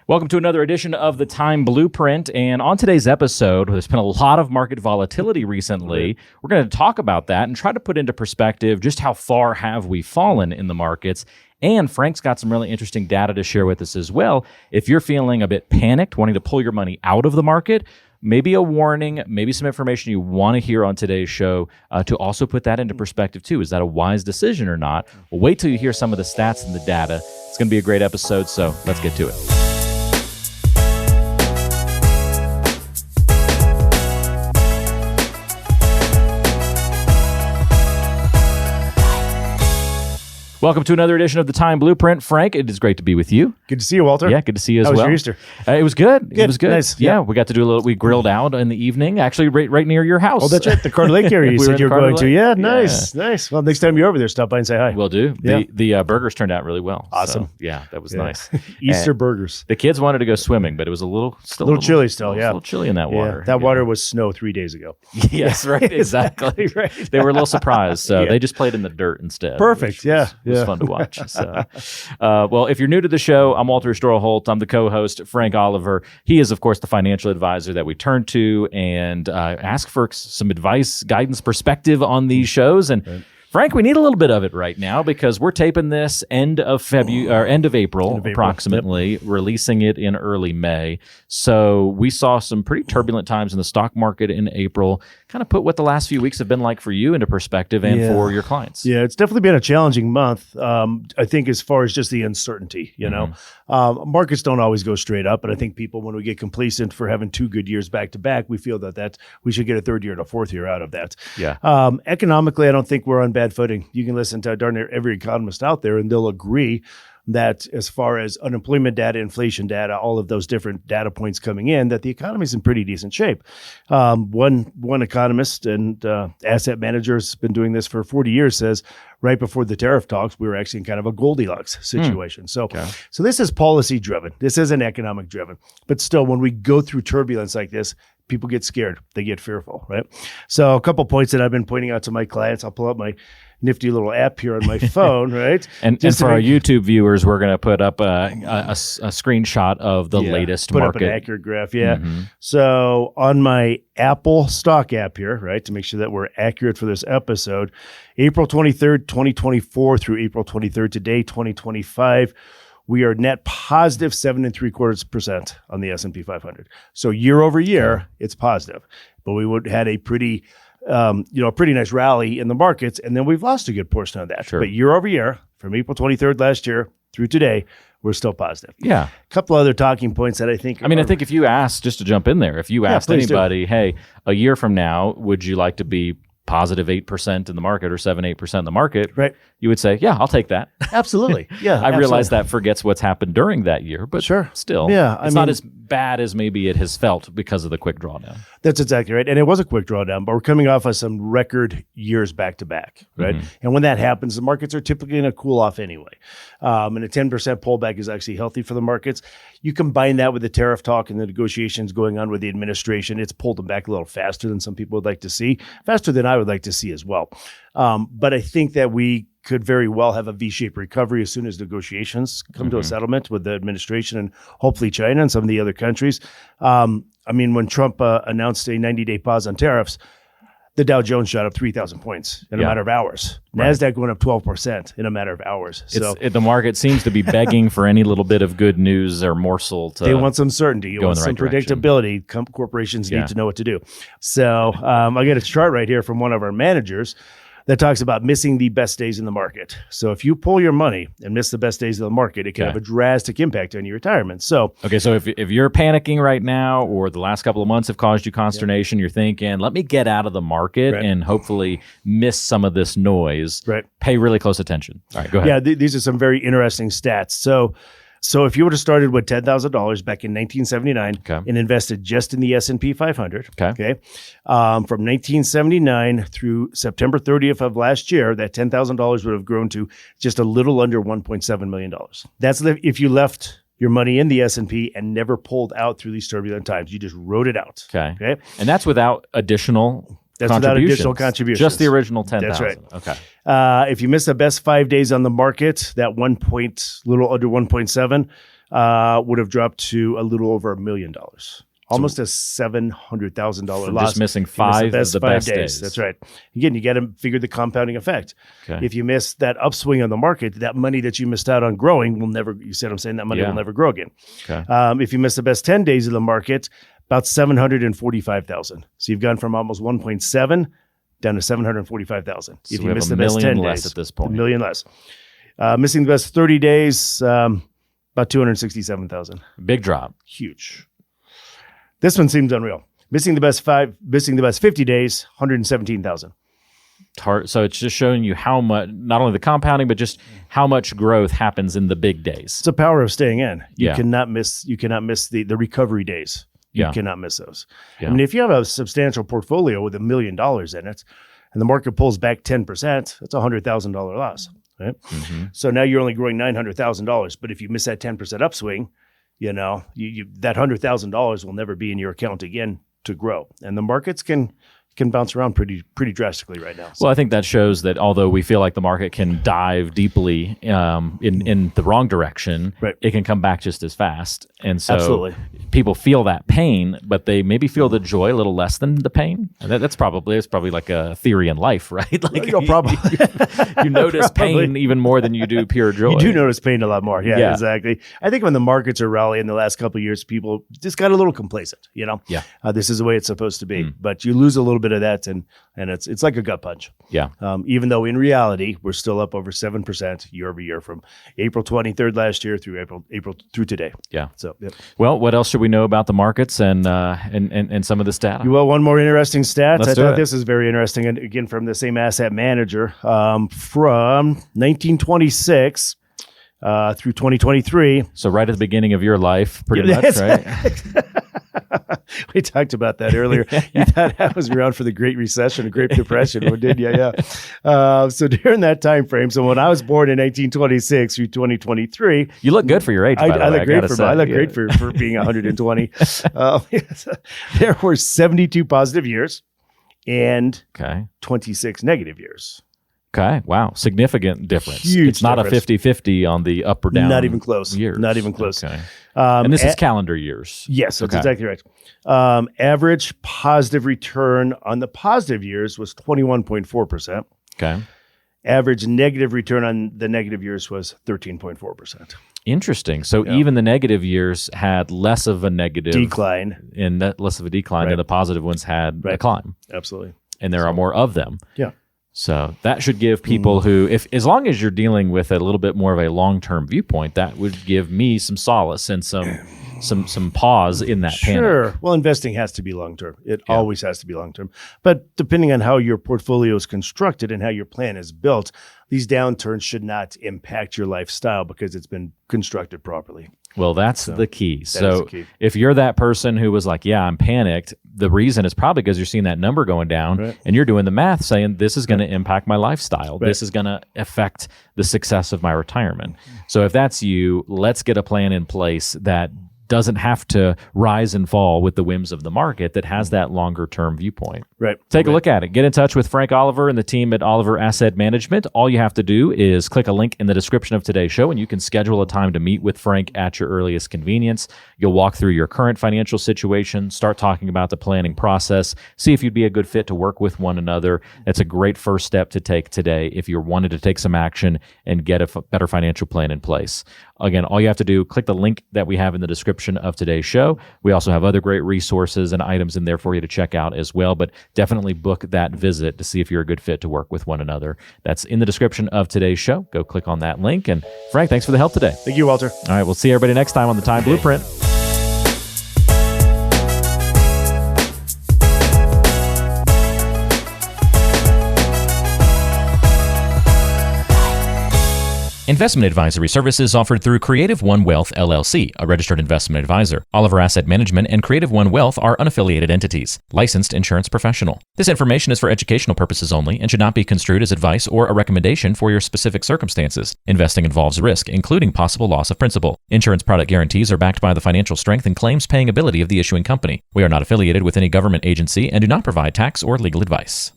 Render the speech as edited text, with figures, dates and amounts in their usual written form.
Welcome to another edition of the Time Blueprint. And on today's episode, there's been a lot of market volatility recently. We're going to talk about that and try to put into perspective just how far have we fallen in the markets. And Frank's got some really interesting data to share with us as well. If you're feeling a bit panicked, wanting to pull your money out of the market, maybe a warning, maybe some information you want to hear on today's show to also put that into perspective too. Is that a wise decision or not? Well, wait till you hear some of the stats and the data. It's going to be a great episode, so let's get to it. Welcome to another edition of the Time Blueprint. Frank, it is great to be with you. Good to see you, Walter. Yeah, good to see you as How well. How was your Easter? It was good. It was good. Nice. Yeah, we got to do a little, we grilled out in the evening, actually right near your house. Oh, that's right. The Carter Lake area you said you were going to. Yeah, nice. Well, next time you're over there, stop by and say hi. Will do. Yeah. The burgers turned out really well. Awesome. So, yeah, that was nice. Easter burgers. The kids wanted to go swimming, but it was a little chilly still, a little chilly in that water. That water was snow 3 days ago. Yes, right. Exactly. Right. They were a little surprised, so they just played in the dirt instead. Perfect. It was fun to watch. So. Well, if you're new to the show, I'm Walter Stroholt. I'm the co-host, Frank Oliver. He is, of course, the financial advisor that we turn to and ask for some advice, guidance, perspective on these shows. And Frank, we need a little bit of it right now because we're taping this end of April, approximately, releasing it in early May. So we saw some pretty turbulent times in the stock market in April. Kind of put what the last few weeks have been like for you into perspective and for your clients. Yeah, it's definitely been a challenging month. I think as far as just the uncertainty, you know, markets don't always go straight up, but I think people, when we get complacent for having 2 good years back to back, we feel that we should get a 3rd year and a 4th year out of that. Yeah. Economically, I don't think we're on bad footing. You can listen to darn near every economist out there, and they'll agree that as far as unemployment data, inflation data, all of those different data points coming in, that the economy is in pretty decent shape. One economist and asset manager has been doing this for 40 years, says right before the tariff talks, we were actually in kind of a Goldilocks situation. So this is policy driven. This isn't economic driven. But still, when we go through turbulence like this, people get scared. They get fearful, right? So a couple points that I've been pointing out to my clients. I'll pull up my nifty little app here on my phone, right? And for our YouTube viewers, we're going to put up a screenshot of the latest put market. Up an accurate graph, So on my Apple stock app here, right, to make sure that we're accurate for this episode, April 23rd, 2024 through April 23rd today, 2025, we are net positive 7.75% on the S&P 500. So year over year, it's positive. But we had a pretty nice rally in the markets, and then we've lost a good portion of that. Sure. But year over year, from April 23rd last year through today, we're still positive. Yeah. A couple other talking points that I think... I think if you asked, just to jump in there, if you asked anybody, hey, a year from now, would you like to be positive 8% in the market or 7-8% in the market, right? You would say, yeah, I'll take that. Absolutely. Yeah. I realize that forgets what's happened during that year, but still, it's not as bad as maybe it has felt because of the quick drawdown. That's exactly right. And it was a quick drawdown, but we're coming off of some record years back to back, right? And when that happens, the markets are typically going to cool off anyway. And a 10% pullback is actually healthy for the markets. You combine that with the tariff talk and the negotiations going on with the administration, it's pulled them back a little faster than some people would like to see, faster than I would like to see as well. But I think that we could very well have a V-shaped recovery as soon as negotiations come to a settlement with the administration and hopefully China and some of the other countries. When Trump announced a 90-day pause on tariffs, the Dow Jones shot up 3,000 points in a matter of hours. Right. NASDAQ going up 12% in a matter of hours. So the market seems to be begging for any little bit of good news or morsel to They want some certainty. You want some predictability. Corporations need to know what to do. So I got a chart right here from one of our managers that talks about missing the best days in the market. So if you pull your money and miss the best days of the market, it can have a drastic impact on your retirement. So if you're panicking right now, or the last couple of months have caused you consternation, you're thinking, let me get out of the market and hopefully miss some of this noise. Right. Pay really close attention. All right, go ahead. Yeah, these are some very interesting stats. So if you would have started with $10,000 back in 1979 and invested just in the S&P 500, from 1979 through September 30th of last year, that $10,000 would have grown to just a little under $1.7 million. That's if you left your money in the S&P and never pulled out through these turbulent times. You just wrote it out. Okay. And that's without additional without additional contributions. Just the original 10,000. That's right. Okay. If you miss the best 5 days on the market, that little under 1.7, would have dropped to a little over $1 million. Almost a $700,000 loss. Just missing five of the best days. That's right. Again, you got to figure the compounding effect. Okay. If you miss that upswing on the market, that money that you missed out on growing will never, you said I'm saying that money will never grow again. Okay. If you miss the best 10 days of the market, about $745,000. So you've gone from almost 1.7 down to $745,000. If you miss the best 10 less days, at this point. $1 million less. Missing the best 30 days, about $267,000. Big drop. Huge. This one seems unreal. Missing the best 50 days, $117,000. So it's just showing you how much, not only the compounding, but just how much growth happens in the big days. It's the power of staying in. You Yeah. cannot miss the recovery days. You Yeah. cannot miss those. Yeah. I mean, if you have a substantial portfolio with $1 million in it and the market pulls back 10%, that's a $100,000 loss. Right? Mhm. So now you're only growing $900,000. But if you miss that 10% upswing, that $100,000 will never be in your account again to grow. And the markets can bounce around pretty drastically right now. Well, I think that shows that although we feel like the market can dive deeply in the wrong direction, Right. it can come back just as fast. And so Absolutely. people feel that pain, but they maybe feel the joy a little less than the pain. And it's probably like a theory in life, right? Like You'll probably you notice pain even more than you do pure joy. You do notice pain a lot more. Yeah, Yeah. exactly. I think when the markets are rallying the last couple of years, people just got a little complacent. Yeah. This is the way it's supposed to be. But you lose a little bit of that, and it's like a gut punch. Yeah. Even though in reality we're still up over 7% year over year from April 23rd last year through April through today. Yeah. So yep. Well, what else should we know about the markets and some of this data? Well, one more interesting stat. Let's I do thought it. this is very interesting, and again from the same asset manager from 1926 through 2023. So right at the beginning of your life, pretty Yeah, much, right? We talked about that earlier. You thought I was around for the Great Recession, the Great Depression, did you? Yeah. So during that time frame, so when I was born in 1926 through 2023, You look good for your age, by the way. I look great gotta say. I look great for being 120. There were 72 positive years and Okay. 26 negative years. Okay. Wow. Significant difference. Huge It's not difference. a 50-50 on the up or down. Not even close. Years. Not even close. Okay. And this is calendar years. Yes, that's Okay. exactly right. Average positive return on the positive years was 21.4%. Okay. Average negative return on the negative years was 13.4%. Interesting. So even the negative years had less of a negative Decline. and less of a decline, Right. and the positive ones had a Right. climb. Absolutely. And there are more of them. Yeah. So that should give people who, as long as you're dealing with a little bit more of a long-term viewpoint, that would give me some solace and some pause in that panic. Sure. Well, investing has to be long term. It always has to be long term. But depending on how your portfolio is constructed and how your plan is built, these downturns should not impact your lifestyle because it's been constructed properly. Well, that's the key. is So the key. if you're that person who was like, yeah, I'm panicked, the reason is probably because you're seeing that number going down Right. and you're doing the math saying this is going to impact my lifestyle. Right. This is going to affect the success of my retirement. So if that's you, let's get a plan in place that doesn't have to rise and fall with the whims of the market, that has that longer term viewpoint. Right. Take a look at it. Get in touch with Frank Oliver and the team at Oliver Asset Management. All you have to do is click a link in the description of today's show, and you can schedule a time to meet with Frank at your earliest convenience. You'll walk through your current financial situation, start talking about the planning process, see if you'd be a good fit to work with one another. That's a great first step to take today if you're wanting to take some action and get a better financial plan in place. Again, all you have to do, click the link that we have in the description of today's show. We also have other great resources and items in there for you to check out as well, but definitely book that visit to see if you're a good fit to work with one another. That's in the description of today's show. Go click on that link. And Frank, thanks for the help today. Thank you, Walter. All right, we'll see everybody next time on the Time Blueprint. Investment advisory services offered through Creative One Wealth, LLC, a registered investment advisor. Oliver Asset Management and Creative One Wealth are unaffiliated entities. Licensed insurance professional. This information is for educational purposes only and should not be construed as advice or a recommendation for your specific circumstances. Investing involves risk, including possible loss of principal. Insurance product guarantees are backed by the financial strength and claims paying ability of the issuing company. We are not affiliated with any government agency and do not provide tax or legal advice.